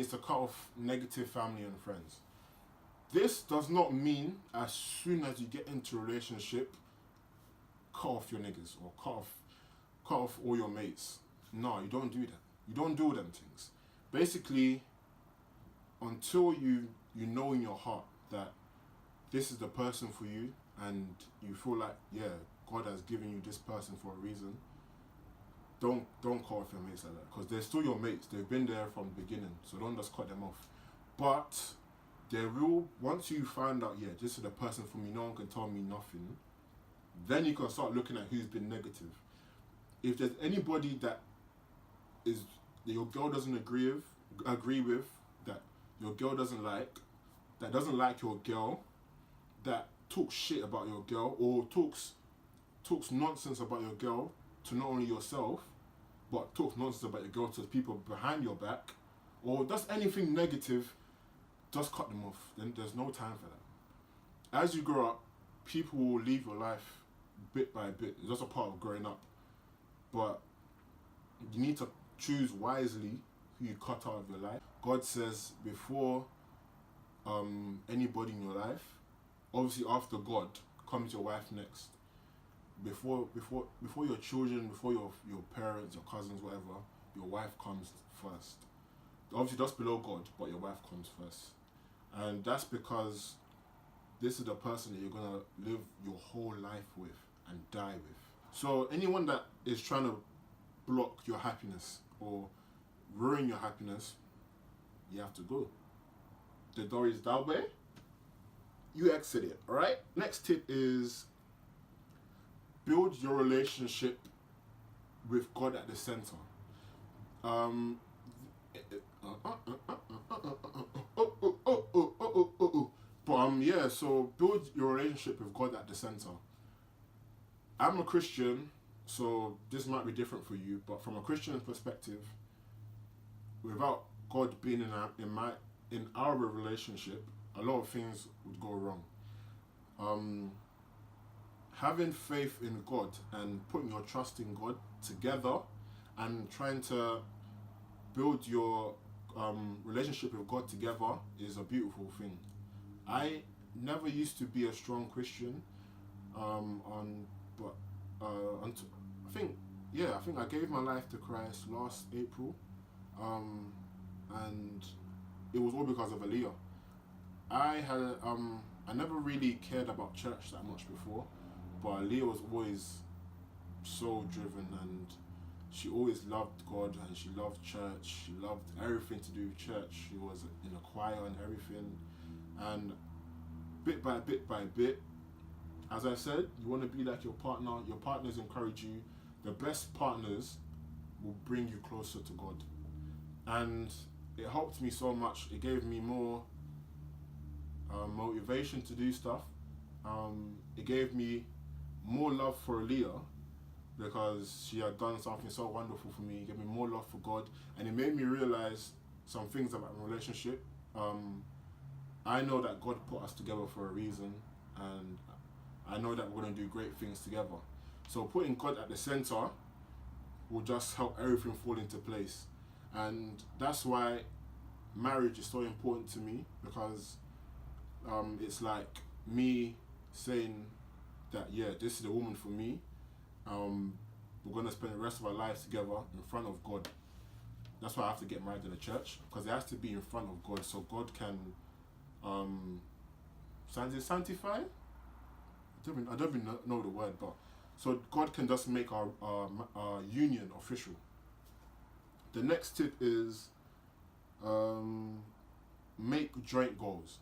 is to cut off negative family and friends. This does not mean as soon as you get into a relationship, cut off your niggas or cut off all your mates. No, you don't do that. You don't do them things. Basically, until you know in your heart that this is the person for you and you feel like, yeah, God has given you this person for a reason, don't cut off your mates like that, because they're still your mates. They've been there from the beginning, so don't just cut them off. But they will, once you find out, yeah, this is the person for me, no one can tell me nothing, then you can start looking at who's been negative. If there's anybody that your girl doesn't agree with, that your girl doesn't like, that doesn't like your girl, that talks shit about your girl, or talks nonsense about your girl to not only yourself, but talks nonsense about your girl to people behind your back, or does anything negative, just cut them off. Then there's no time for that. As you grow up, people will leave your life bit by bit. It's just a part of growing up. But you need to choose wisely who you cut out of your life. God says before anybody in your life, obviously after God, comes your wife next. Before your children, before your parents, your cousins, whatever, your wife comes first. Obviously just below God, but your wife comes first. And that's because this is the person that you're gonna live your whole life with and die with. So anyone that is trying to block your happiness or ruin your happiness, you have to go. The door is that way. You exit it, alright? Next tip is build your relationship with God at the center. Yeah, so build your relationship with God at the center. I'm a Christian, so this might be different for you, but from a Christian perspective, without God being in our relationship, a lot of things would go wrong. Having faith in God and putting your trust in God together and trying to build your relationship with God together is a beautiful thing. I never used to be a strong Christian, but I think I gave my life to Christ last April, and it was all because of Aaliyah. I never really cared about church that much before, but Aaliyah was always so driven, and she always loved God, and she loved church. She loved everything to do with church. She was in a choir and everything. And bit by bit, as I said, you want to be like your partner. Your partners encourage you. The best partners will bring you closer to God. And it helped me so much. It gave me more motivation to do stuff. It gave me more love for Aaliyah, because she had done something so wonderful for me. It gave me more love for God, and it made me realize some things about my relationship. I know that God put us together for a reason, and I know that we're going to do great things together. So putting God at the center will just help everything fall into place. And that's why marriage is so important to me, because it's like me saying that, yeah, this is the woman for me. We're going to spend the rest of our lives together in front of God. That's why I have to get married in the church, because it has to be in front of God, so God can sanctify? I don't even know the word, but so God can just make our union official. The next tip is make joint goals.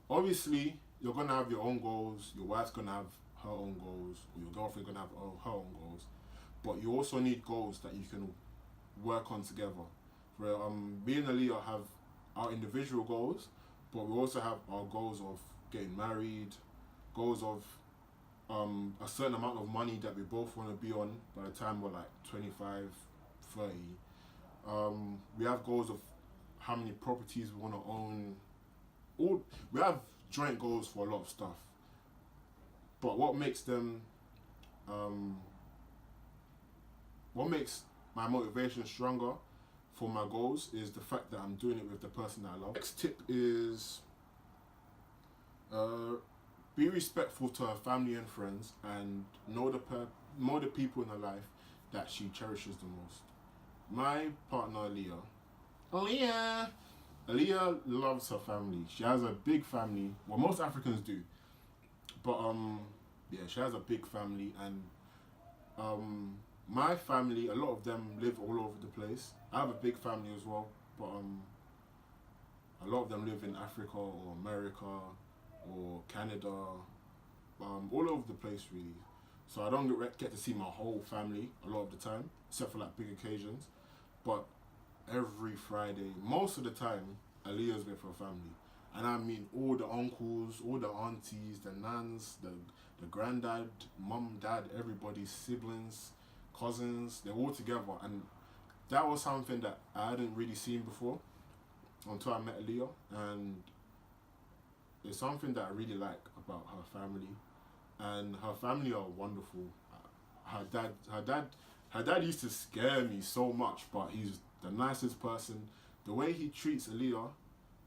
Obviously, you're going to have your own goals, your wife's going to have her own goals, or your girlfriend's going to have her own goals, but you also need goals that you can work on together. Where me and Aaliyah have our individual goals, but we also have our goals of getting married, goals of a certain amount of money that we both want to be on by the time we're like 25, 30. We have goals of how many properties we want to own. We have joint goals for a lot of stuff. But what makes my motivation stronger for my goals is the fact that I'm doing it with the person I love. Next tip is be respectful to her family and friends, and know the people in her life that she cherishes the most. My partner Aaliyah loves her family. She has a big family. Well, most Africans do, but yeah, she has a big family, and my family, a lot of them live all over the place. I have a big family as well, but a lot of them live in Africa or America or Canada, all over the place really. So I don't get to see my whole family a lot of the time, except for like big occasions. But every Friday, most of the time, Aaliyah's with her family. And I mean all the uncles, all the aunties, the nans, the granddad, mum, dad, everybody's siblings, cousins, they're all together. And that was something that I hadn't really seen before until I met Aaliyah. And it's something that I really like about her family. And her family are wonderful. Her dad used to scare me so much, but he's the nicest person. The way he treats Aaliyah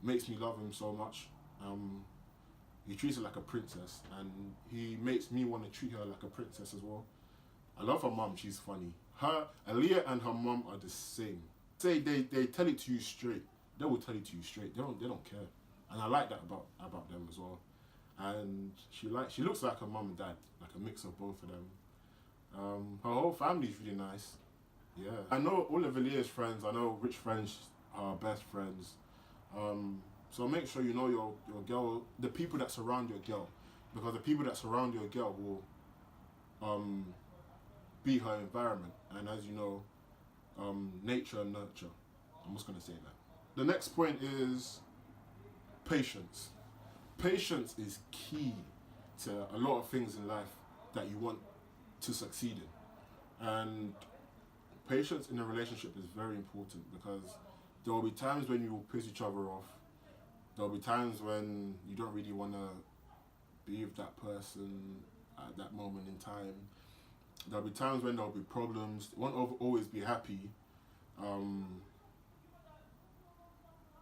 makes me love him so much. He treats her like a princess, and he makes me want to treat her like a princess as well. I love her mum, she's funny. Aaliyah and her mum are the same. Say they tell it to you straight. They will tell it to you straight. They don't care. And I like that about them as well. And she looks like her mum and dad, like a mix of both of them. Her whole family is really nice. Yeah, I know all of Aaliyah's friends. I know Rich friends are best friends. So make sure you know your girl, the people that surround your girl, because the people that surround your girl will be her environment. And as you know, nature and nurture. I'm just gonna say that. The next point is patience. Patience is key to a lot of things in life that you want to succeed in. And patience in a relationship is very important, because there will be times when you will piss each other off. There will be times when you don't really want to be with that person at that moment in time. There will be times when there will be problems. You won't always be happy.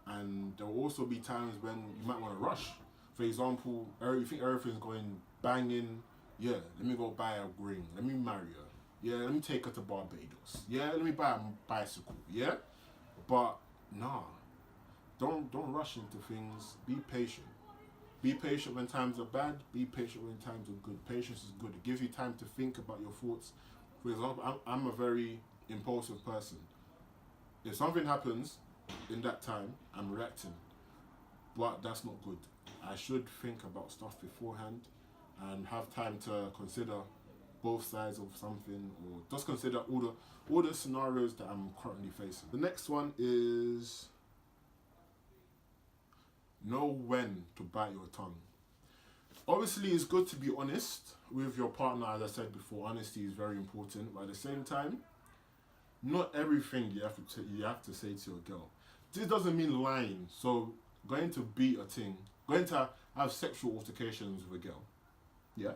And there will also be times when you might want to rush. For example, you think everything's going banging. Yeah, let me go buy a ring. Let me marry her. Yeah, let me take her to Barbados. Yeah, let me buy a bicycle. Yeah, but nah, don't rush into things. Be patient. Be patient when times are bad. Be patient when times are good. Patience is good. It gives you time to think about your thoughts. For example, I'm a very impulsive person. If something happens in that time, I'm reacting, but that's not good. I should think about stuff beforehand and have time to consider both sides of something, or just consider all the scenarios that I'm currently facing. The next one is know when to bite your tongue. Obviously, it's good to be honest with your partner. As I said before, honesty is very important, but at the same time, not everything you have to say to your girl. This doesn't mean lying. So going to beat a thing, going to have sexual altercations with a girl, yeah,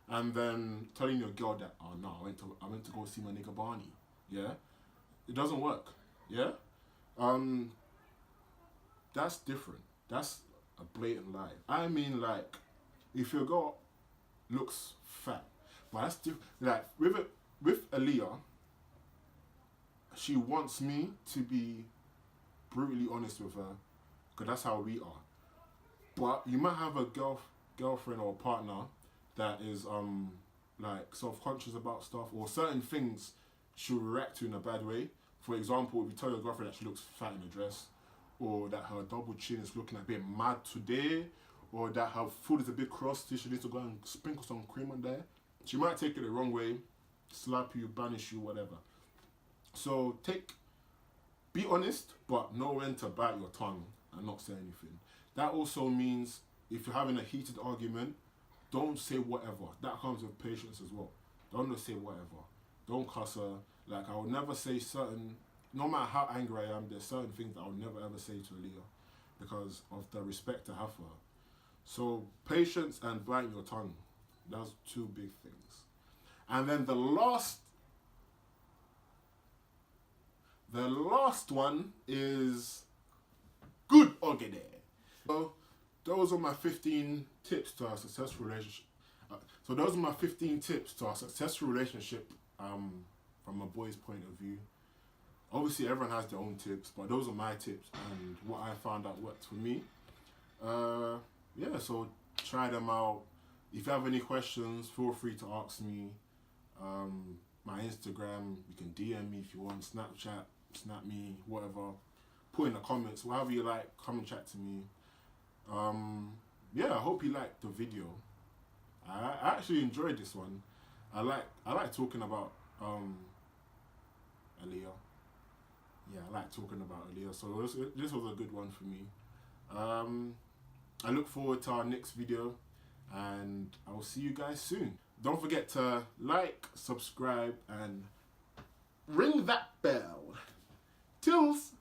and then telling your girl that, oh no, I went to go see my nigga Barney, yeah, it doesn't work, yeah. That's different. That's a blatant lie. I mean, like, if your girl looks fat, but that's different. Like with Aaliyah, she wants me to be brutally honest with her, because that's how we are. But you might have a girlfriend or a partner that is like self-conscious about stuff, or certain things she'll react to in a bad way. For example, if you tell your girlfriend that she looks fat in a dress, or that her double chin is looking a bit mad today, or that her food is a bit crusty, she needs to go and sprinkle some cream on there, she might take it the wrong way, slap you, banish you, whatever. So be honest, but know when to bite your tongue and not say anything. That also means if you're having a heated argument, don't say whatever. That comes with patience as well. Don't just say whatever. Don't cuss her. Like, I would never say certain, no matter how angry I am, there's certain things that I would never ever say to Aaliyah because of the respect I have for her. So patience and biting your tongue, that's two big things. And then the last The last one is good ogede. So those are my 15 tips to a successful relationship. So those are my 15 tips to a successful relationship from a boy's point of view. Obviously, everyone has their own tips, but those are my tips and what I found out worked for me. Yeah, so try them out. If you have any questions, feel free to ask me. My Instagram, you can DM me if you want, Snapchat, snap me, whatever. Put in the comments, whatever you like, come and chat to me. Yeah, I hope you liked the video. I actually enjoyed this one. I like talking about Aaliyah. Yeah, I like talking about Aaliyah. So this was a good one for me. I look forward to our next video, and I'll see you guys soon. Don't forget to like, subscribe, and ring that bell. Tills!